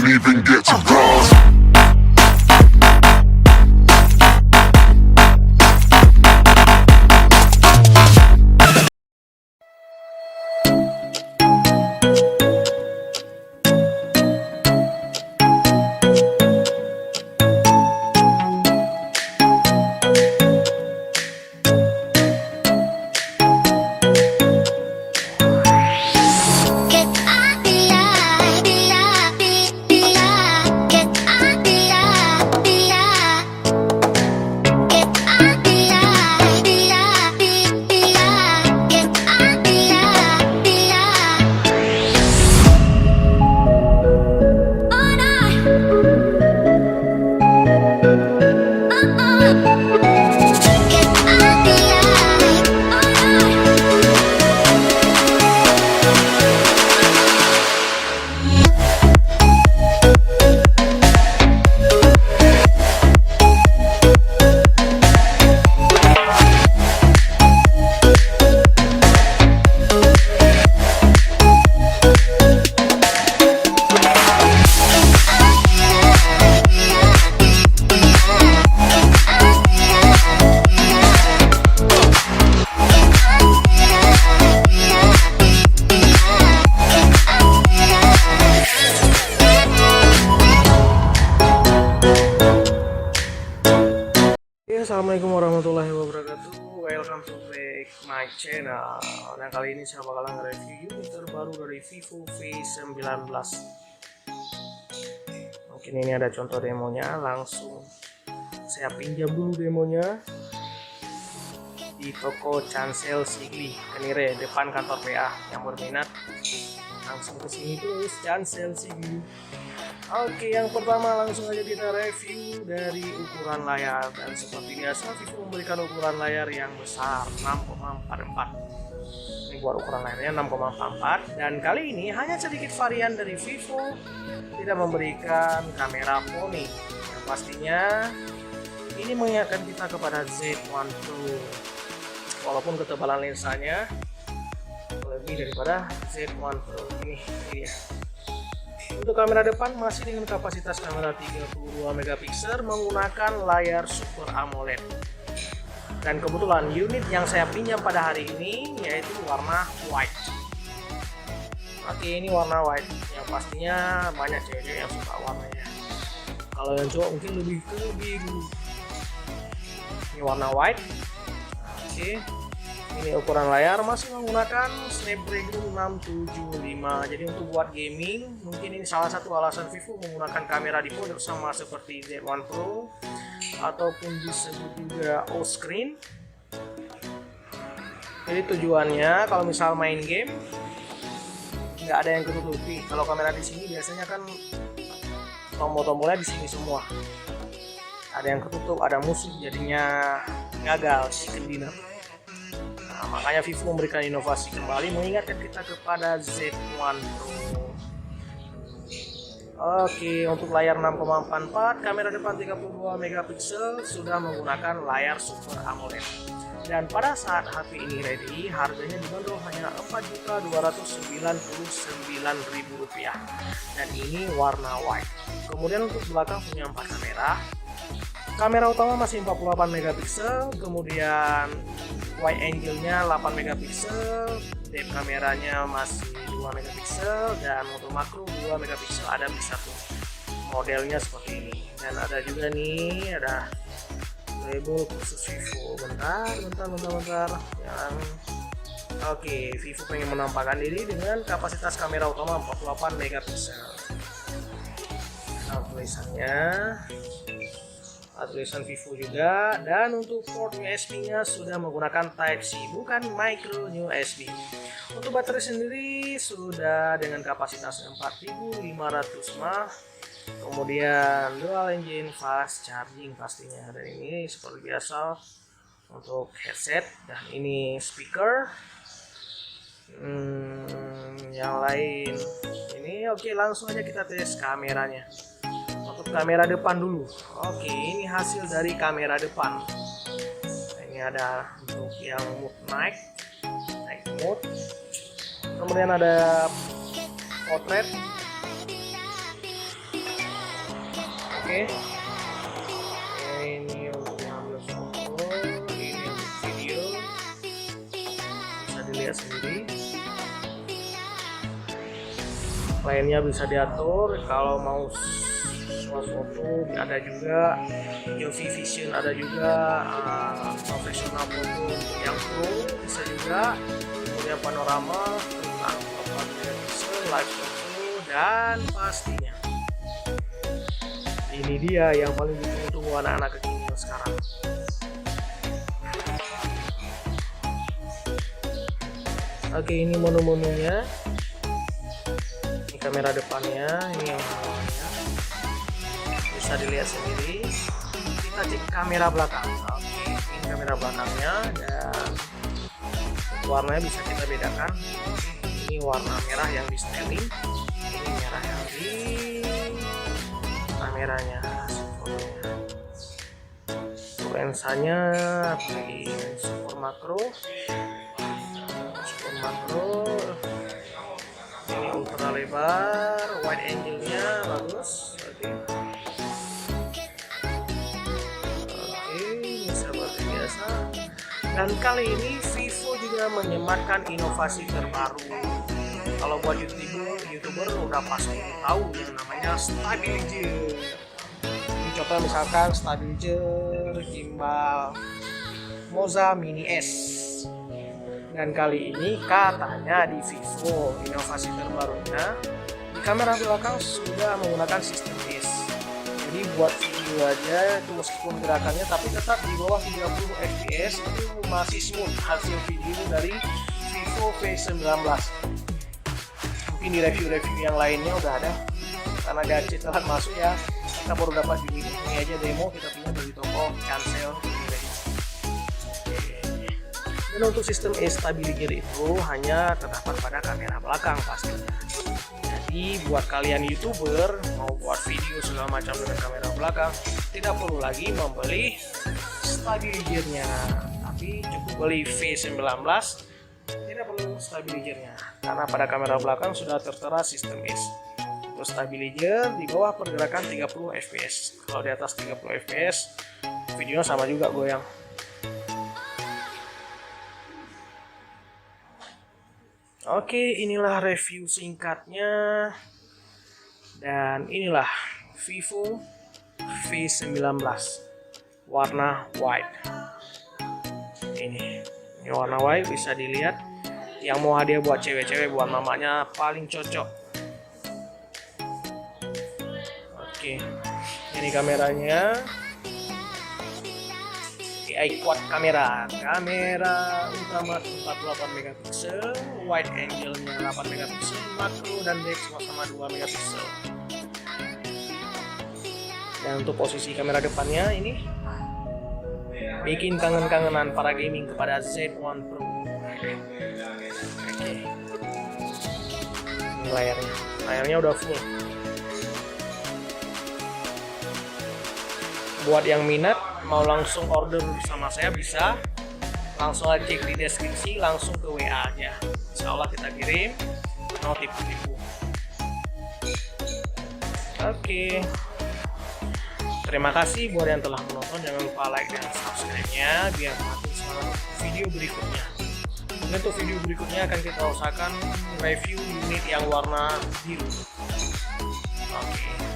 can even get to cross. Assalamualaikum warahmatullahi wabarakatuh. Welcome to back my channel. Dan kali ini saya bakalan nge-review unit terbaru dari Vivo V19. Mungkin ini ada contoh demonya, langsung saya pinjam dulu demonya di toko Cancel Sigli Kenire, depan kantor PA. Yang berminat langsung ke sini terus, Cancel Sigli. Oke, yang pertama langsung aja kita review dari ukuran layar. Dan seperti biasa Vivo memberikan ukuran layar yang besar 6,44. Ini buat ukuran layarnya 6,44. Dan kali ini hanya sedikit varian dari Vivo tidak memberikan kamera poni. Yang pastinya ini mengingatkan kita kepada Z1 Pro. Walaupun ketebalan lensanya lebih daripada Z1 Pro. Ini dia. Untuk kamera depan masih dengan kapasitas kamera 32 megapiksel menggunakan layar Super AMOLED. Dan kebetulan unit yang saya pinjam pada hari ini yaitu warna white. Oke, ini warna white yang pastinya banyak cewek yang suka warnanya. Kalau yang cowok mungkin lebih ke biru. Ini warna white. Oke. Ini ukuran layar masih menggunakan Snapdragon 675. Jadi untuk buat gaming mungkin ini salah satu alasan Vivo menggunakan kamera di pojok sama seperti Z1 Pro ataupun disebut juga O-Screen. Jadi tujuannya kalau misal main game nggak ada yang ketutupi. Kalau kamera di sini biasanya kan tombol-tombolnya di sini semua. Ada yang ketutup, ada musuh, jadinya gagal chicken dinner. Nah, makanya Vivo memberikan inovasi kembali mengingatkan kita kepada Z1 Pro. Oke, untuk layar 6,44, kamera depan 32 megapiksel sudah menggunakan layar Super AMOLED. Dan pada saat HP ini ready, harganya dibanderol hanya Rp4.299.000. Dan ini warna white. Kemudian untuk belakang punya 4 kamera. Kamera utama masih 48 megapiksel, kemudian wide angle-nya 8 megapiksel, depth kameranya masih 2 megapiksel, dan untuk makro 2 megapiksel. Ada satu modelnya seperti ini. Dan ada juga nih, ada label khusus Vivo. Bentar. Yang oke, Vivo pengen menampakkan diri dengan kapasitas kamera utama 48 megapiksel. Nah, tulisan Vivo juga. Dan untuk port USB nya sudah menggunakan Type-C, bukan micro USB. Untuk baterai sendiri sudah dengan kapasitas 4500 mAh. Kemudian dual engine fast charging pastinya. Dan ini seperti biasa untuk headset. Dan ini speaker. Yang lain ini oke, langsung aja kita tes kameranya. Untuk kamera depan dulu. Oke, ini hasil dari kamera depan. Nah, ini ada untuk yang mode night mode. Kemudian ada portrait. Oke. Ini untuk mengambil foto, ini untuk video, bisa dilihat sendiri. Lainnya bisa diatur, kalau mau foto ada juga, UV vision ada juga, profesional foto yang pro bisa juga, kemudian panorama, tentang live foto, dan pastinya ini dia yang paling ditunggu anak-anak kekinian sekarang. Oke, ini menu-menunya. Kamera depannya, ini yang bawahnya bisa dilihat sendiri. Kita cek kamera belakang. Oke, ini kamera belakangnya dan warnanya bisa kita bedakan. Ini warna merah yang di styling, ini merah yang di kameranya. Lensanya di super makro, ini ultra lebar, wide angle-nya bagus. Oke, bisa seperti biasa. Dan kali ini Vivo juga menyematkan inovasi terbaru. Kalau buat youtuber udah pasti tahu yang namanya stabilizer. Ini contoh misalkan stabilizer gimbal Moza Mini S. Dan kali ini katanya di Vivo inovasi terbarunya di kamera belakang sudah menggunakan sistem S. Jadi buat video aja itu meskipun gerakannya tapi tetap di bawah 30 fps itu masih smooth hasil video dari Vivo V19. Mungkin di review-review yang lainnya udah ada, karena gaji telah masuk ya, kita baru dapat di ini aja demo kita punya dari toko Cancel. Dan untuk sistem stabilizer itu hanya terdapat pada kamera belakang pastinya. Jadi buat kalian youtuber mau buat video segala macam dengan kamera belakang tidak perlu lagi membeli stabilizernya, tapi cukup beli V19, tidak perlu stabilizernya karena pada kamera belakang sudah tertera sistem S. Untuk stabilizer di bawah pergerakan 30 fps, kalau di atas 30 fps videonya sama juga goyang. Oke, inilah review singkatnya, dan inilah Vivo V19 warna white. Ini warna white bisa dilihat. Yang mau hadiah buat cewek-cewek, buat mamanya paling cocok. Oke, ini kameranya. Quad kamera utama 48 megapiksel, wide angle-nya 8 megapiksel, makro dan dex sama 2 megapiksel. Dan untuk posisi kamera depannya ini bikin kangen-kangenan para gaming kepada Z1 Pro. Oke. Ini layarnya udah full. Buat yang minat mau langsung order sama saya bisa langsung aja cek di deskripsi, langsung ke WA aja, insya Allah kita kirim, no tipu-tipu. Oke, terima kasih buat yang telah menonton, jangan lupa like dan subscribe nya biar makin semangat video berikutnya. Dan untuk video berikutnya akan kita usahakan review unit yang warna biru. Oke.